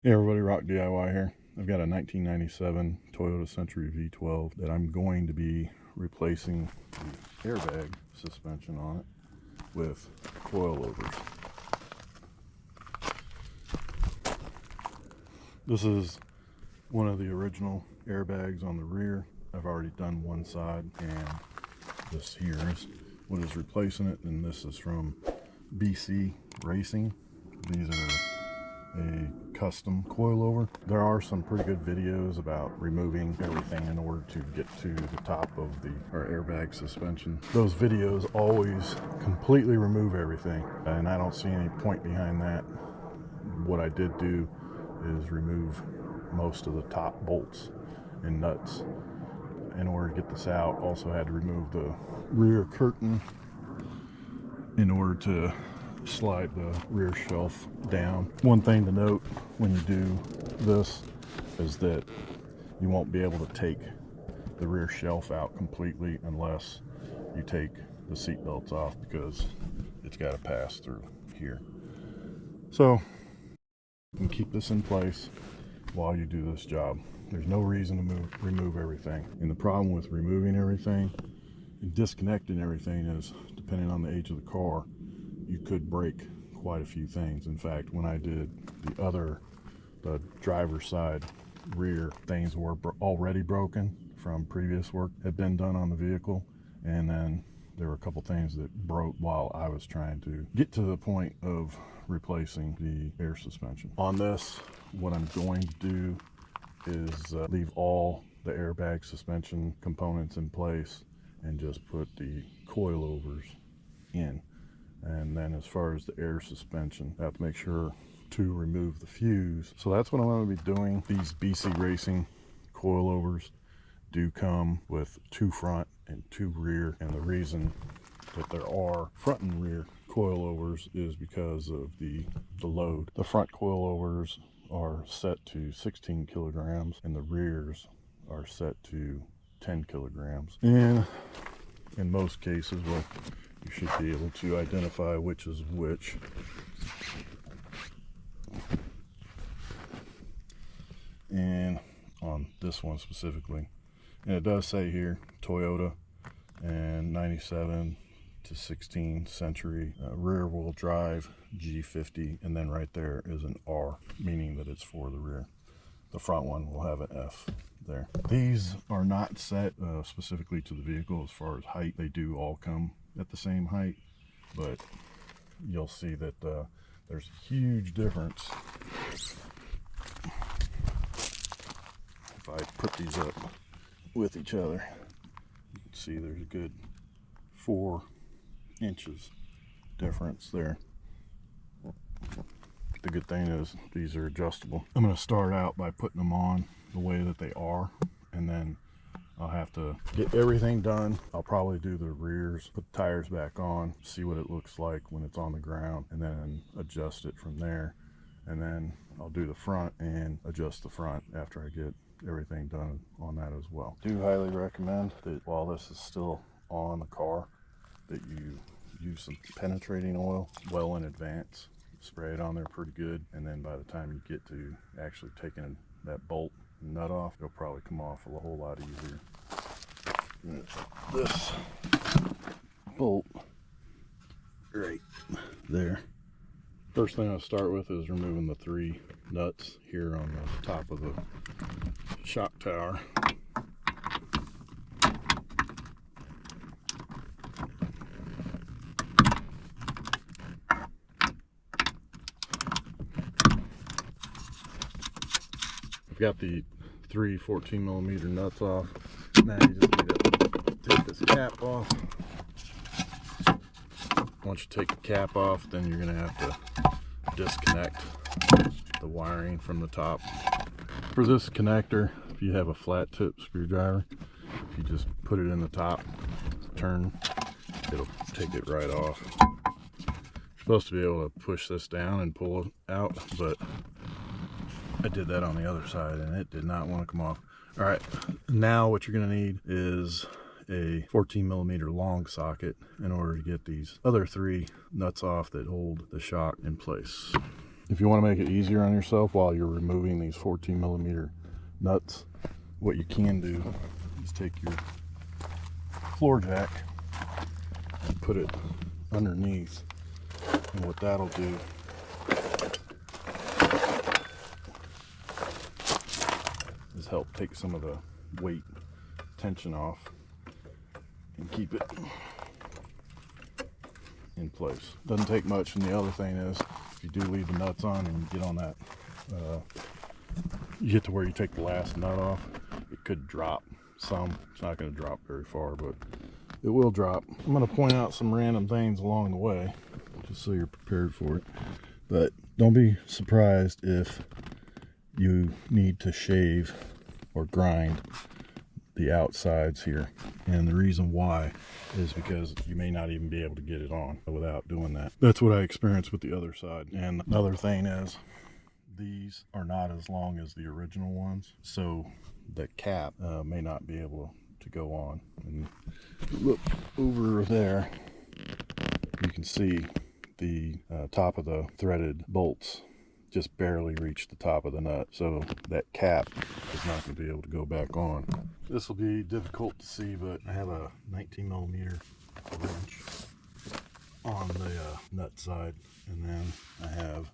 Hey everybody, Rock DIY here. I've got a 1997 Toyota Century V12 that I'm going to be replacing the airbag suspension on it with coilovers. This is one of the original airbags on the rear. I've already done one side, and this here is what is replacing it, and this is from BC Racing. These are a custom coilover. There are some pretty good videos about removing everything in order to get to the top of our airbag suspension. Those videos always completely remove everything, and I don't see any point behind that. What I did do is remove most of the top bolts and nuts in order to get this out. Also had to remove the rear curtain in order to slide the rear shelf down. One thing to note when you do this is that you won't be able to take the rear shelf out completely unless you take the seat belts off, because it's got to pass through here. So you can keep this in place while you do this job. There's no reason to remove everything. And the problem with removing everything and disconnecting everything is, depending on the age of the car, you could break quite a few things. In fact, when I did the driver's side rear, things were already broken from previous work had been done on the vehicle, and then there were a couple things that broke while I was trying to get to the point of replacing the air suspension. On this, what I'm going to do is leave all the airbag suspension components in place and just put the coilovers in. And then as far as the air suspension, I have to make sure to remove the fuse. So that's what I'm going to be doing. These BC Racing coilovers do come with 2 front and 2 rear. And the reason that there are front and rear coilovers is because of the load. The front coilovers are set to 16 kilograms and the rears are set to 10 kilograms. And in most cases, well, you should be able to identify which is which. And on this one specifically, and it does say here Toyota and 97 to 16 Century rear wheel drive G50, and then right there is an R, meaning that it's for the rear. The front one will have an F there. These are not set specifically to the vehicle as far as height. They do all come at the same height, but you'll see that there's a huge difference. If I put these up with each other, you can see there's a good 4 inches difference there. The good thing is these are adjustable. I'm going to start out by putting them on the way that they are, and then I'll have to get everything done. I'll probably do the rears, put the tires back on, see what it looks like when it's on the ground, and then adjust it from there. And then I'll do the front and adjust the front after I get everything done on that as well. I do highly recommend that while this is still on the car, that you use some penetrating oil well in advance. Spray it on there pretty good, and then by the time you get to actually taking that bolt and nut off, it'll probably come off a whole lot easier. This bolt right there. First thing I'll start with is removing the 3 nuts here on the top of the shock tower. I've got the 3 14mm nuts off. Now you just need to take this cap off. Once you take the cap off, then you're going to have to disconnect the wiring from the top. For this connector, if you have a flat tip screwdriver, if you just put it in the top, turn, it'll take it right off. You're supposed to be able to push this down and pull it out, but I did that on the other side and it did not want to come off. All right, now what you're going to need is a 14mm long socket in order to get these other 3 nuts off that hold the shock in place. If you want to make it easier on yourself while you're removing these 14mm nuts, what you can do is take your floor jack and put it underneath, and what that'll do is help take some of the weight tension off and keep it in place. Doesn't take much, and the other thing is, if you do leave the nuts on and you get on that, you get to where you take the last nut off, it could drop some. It's not going to drop very far, but it will drop. I'm going to point out some random things along the way, just so you're prepared for it. But don't be surprised if you need to shave or grind the outsides here, and the reason why is because you may not even be able to get it on without doing that. That's what I experienced with the other side. And another thing is, these are not as long as the original ones, so the cap may not be able to go on. And look over there, you can see the top of the threaded bolts just barely reach the top of the nut, so that cap is not going to be able to go back on. This will be difficult to see, but I have a 19mm wrench on the nut side, and then I have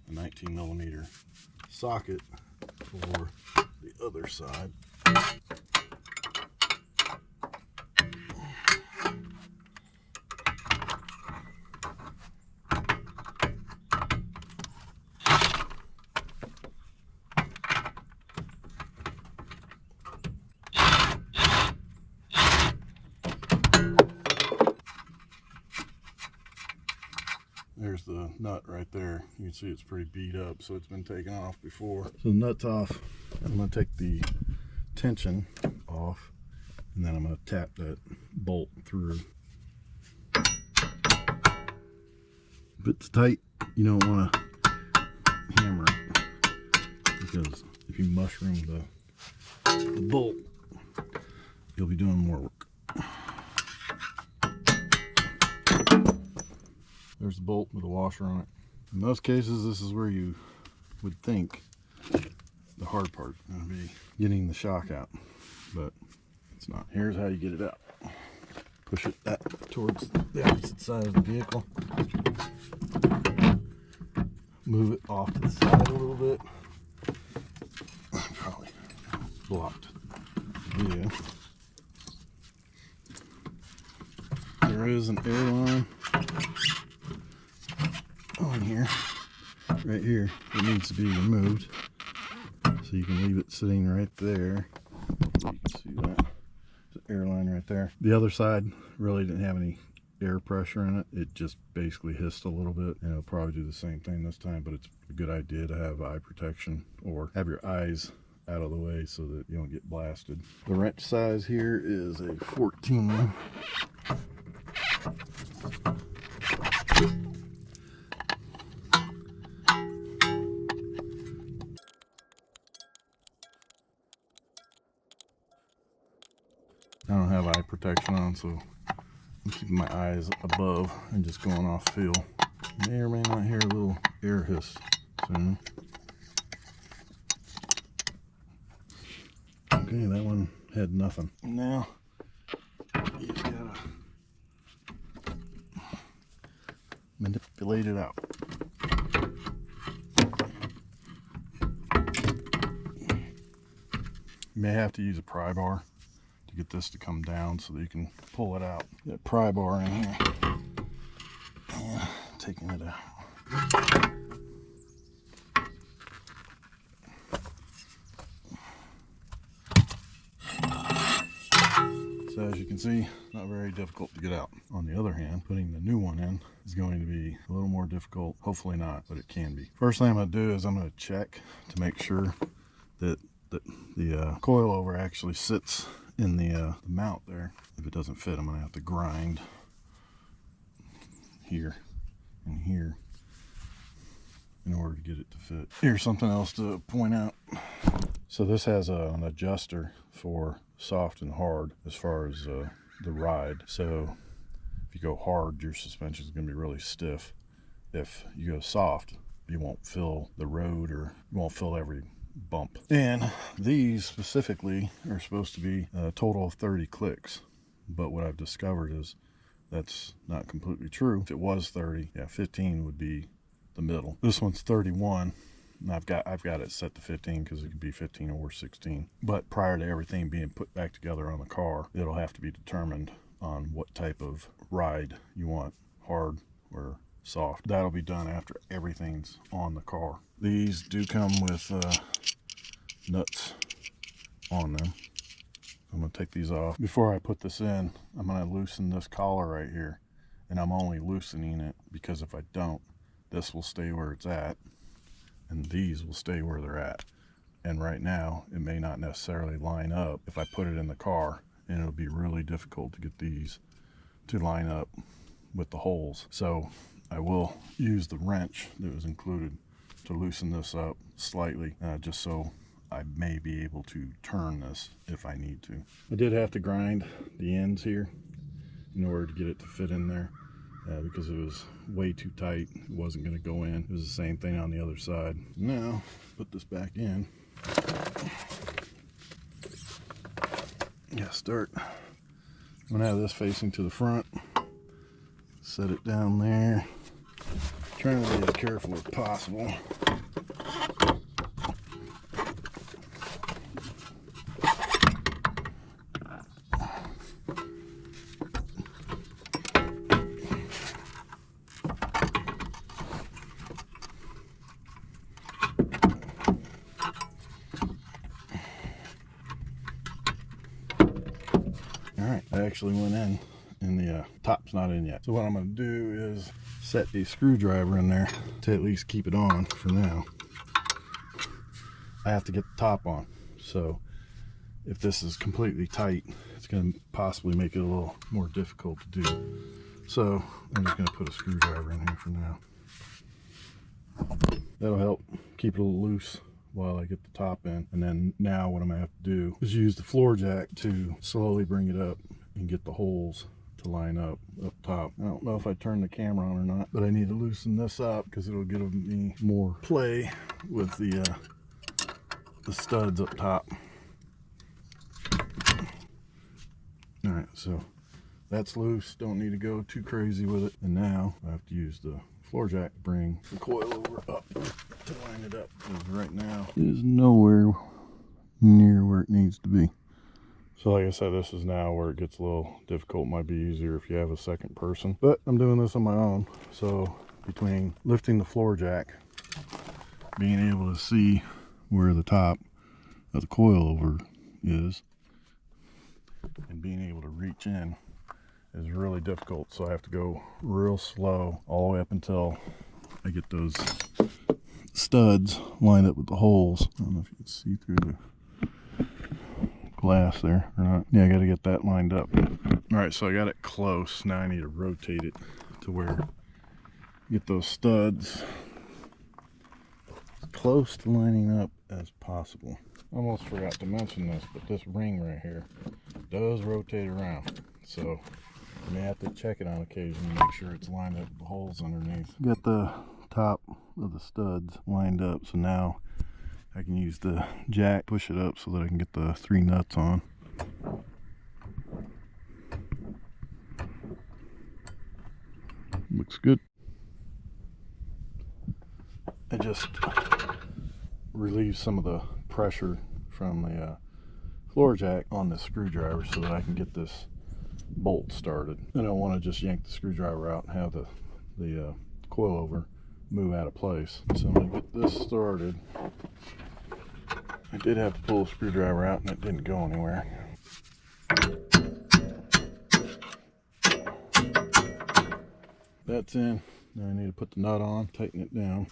a 19mm socket for the other side. There's the nut right there. You can see it's pretty beat up, so it's been taken off before. So the nut's off. I'm going to take the tension off, and then I'm going to tap that bolt through. If it's tight, you don't want to hammer it, because if you mushroom the bolt, you'll be doing more work. There's the bolt with the washer on it. In most cases, this is where you would think the hard part is going to be getting the shock out, but it's not. Here's how you get it out. Push it towards the opposite side of the vehicle. Move it off to the side a little bit. Probably blocked the video. There is an airline on here, right here. It needs to be removed, so you can leave it sitting right there. You can see that. There's an airline right there. The other side really didn't have any air pressure in it. It just basically hissed a little bit, and it'll probably do the same thing this time, but it's a good idea to have eye protection or have your eyes out of the way so that you don't get blasted. The wrench size here is a 14. I don't have eye protection on, so I'm keeping my eyes above and just going off feel. You may or may not hear a little air hiss soon. Okay, that one had nothing. Now, you gotta manipulate it out. You may have to use a pry bar to get this to come down so that you can pull it out. That pry bar in here. And taking it out. So as you can see, not very difficult to get out. On the other hand, putting the new one in is going to be a little more difficult. Hopefully not, but it can be. First thing I'm going to do is I'm going to check to make sure that the coilover actually sits in the mount there. If it doesn't fit, I'm going to have to grind here and here in order to get it to fit. Here's something else to point out. So this has an adjuster for soft and hard as far as the ride. So if you go hard, your suspension is going to be really stiff. If you go soft, you won't fill the road, or you won't fill every bump. And these specifically are supposed to be a total of 30 clicks, but what I've discovered is that's not completely true. If it was 30, yeah, 15 would be the middle. This one's 31, and I've got it set to 15 because it could be 15 or 16. But prior to everything being put back together on the car, it'll have to be determined on what type of ride you want, hard or soft. That'll be done after everything's on the car. These do come with nuts on them. I'm going to take these off. Before I put this in, I'm going to loosen this collar right here, and I'm only loosening it because if I don't, this will stay where it's at and these will stay where they're at. And right now it may not necessarily line up if I put it in the car, and it'll be really difficult to get these to line up with the holes. So I will use the wrench that was included to loosen this up slightly, just so I may be able to turn this if I need to. I did have to grind the ends here in order to get it to fit in there, because it was way too tight. It wasn't going to go in. It was the same thing on the other side. Now, put this back in. Yeah, start. I'm going to have this facing to the front. Set it down there. Trying to be as careful as possible. Alright, I actually went in and the top's not in yet. So what I'm going to do is set a screwdriver in there to at least keep it on for now. I have to get the top on. So if this is completely tight, it's going to possibly make it a little more difficult to do. So I'm just going to put a screwdriver in here for now. That'll help keep it a little loose while I get the top in. And then now what I'm going to have to do is use the floor jack to slowly bring it up and get the holes to line up top. I don't know if I turn the camera on or not, but I need to loosen this up because it'll give me more play with the studs up top. All right, so that's loose. Don't need to go too crazy with it. And now I have to use the floor jack to bring the coilover up to line it up, because right now it is nowhere near where it needs to be. So like I said, this is now where it gets a little difficult. Might be easier if you have a second person, but I'm doing this on my own. So between lifting the floor jack, being able to see where the top of the coilover is, and being able to reach in is really difficult. So I have to go real slow all the way up until I get those studs lined up with the holes. I don't know if you can see through the glass there or not. Yeah, I got to get that lined up. All right, so I got it close. Now I need to rotate it to where get those studs as close to lining up as possible. Almost forgot to mention this, but this ring right here does rotate around, so you may have to check it on occasion to make sure it's lined up with the holes underneath. Got the top of the studs lined up, so now I can use the jack, push it up so that I can get the 3 nuts on. Looks good. I just relieve some of the pressure from the floor jack on the screwdriver so that I can get this bolt started. I don't want to just yank the screwdriver out and have the coilover move out of place. So I'm going to get this started. I did have to pull the screwdriver out and it didn't go anywhere. That's in. Now I need to put the nut on, tighten it down.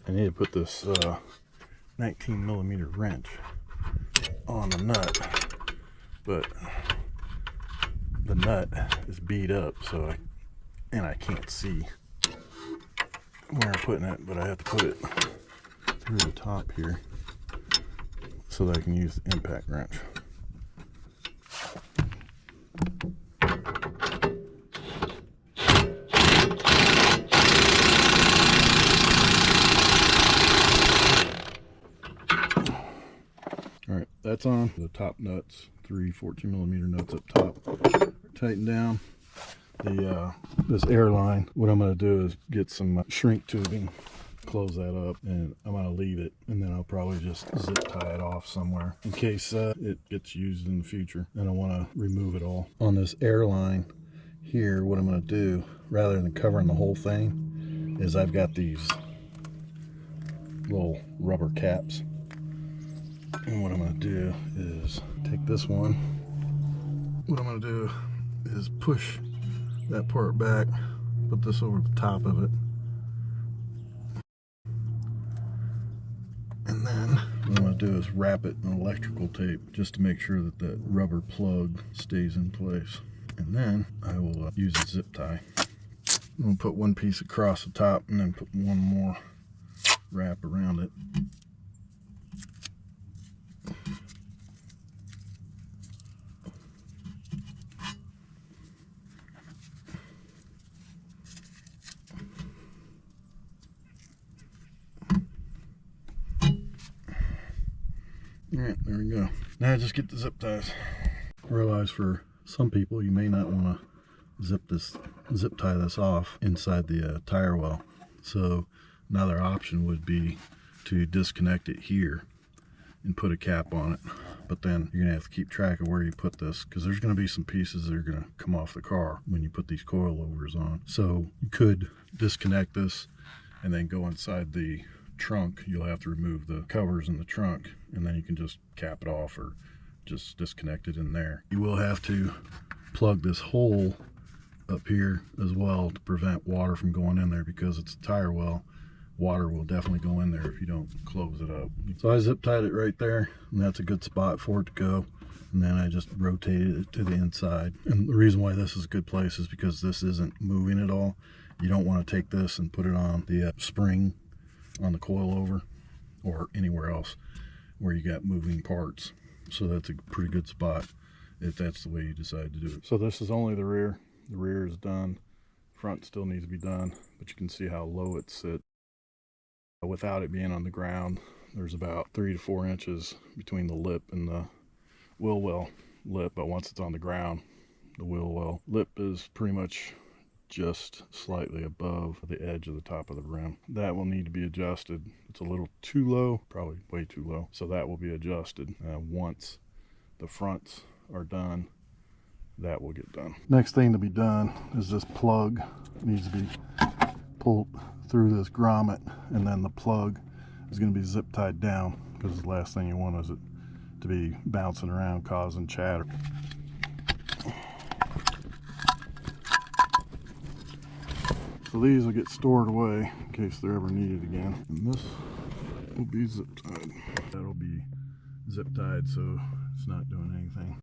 I need to put this 19mm wrench on the nut, but the nut is beat up, so I can't see where I'm putting it, but I have to put it through the top here. so that I can use the impact wrench. All right, that's on. The top nuts, 3 14mm nuts up top, tighten down. This airline, what I'm going to do is get some shrink tubing, close that up, and I'm going to leave it, and then I'll probably just zip tie it off somewhere in case it gets used in the future. I don't want to remove it all. On this airline here, what I'm going to do, rather than covering the whole thing, is I've got these little rubber caps. And what I'm going to do is take this one. What I'm going to do is push that part back, put this over the top of it, and then what I'm going to do is wrap it in electrical tape just to make sure that that rubber plug stays in place. And then I will use a zip tie. I'm going to put one piece across the top and then put one more wrap around it. Alright, there we go. Now I just get the zip ties. I realize for some people you may not want to zip tie this off inside the tire well. So another option would be to disconnect it here and put a cap on it. But then you're gonna have to keep track of where you put this, because there's gonna be some pieces that are gonna come off the car when you put these coilovers on. So you could disconnect this and then go inside the trunk. You'll have to remove the covers in the trunk, and then you can just cap it off or just disconnect it in there. You will have to plug this hole up here as well to prevent water from going in there, because it's a tire well. Water will definitely go in there if you don't close it up. So I zip tied it right there, and that's a good spot for it to go. And then I just rotated it to the inside. And the reason why this is a good place is because this isn't moving at all. You don't want to take this and put it on the spring on the coilover or anywhere else where you got moving parts. So that's a pretty good spot if that's the way you decide to do it. So this is only the rear. The rear is done. Front still needs to be done, but you can see how low it sits. Without it being on the ground, there's about 3 to 4 inches between the lip and the wheel well lip, but once it's on the ground, the wheel well lip is pretty much just slightly above the edge of the top of the rim. That will need to be adjusted. It's a little too low, probably way too low, so that will be adjusted once the fronts are done. That will get done. Next thing to be done is this plug needs to be pulled through this grommet, and then the plug is going to be zip tied down, because the last thing you want is it to be bouncing around causing chatter. So these will get stored away in case they're ever needed again. And this will be zip tied. That'll be zip tied so it's not doing anything.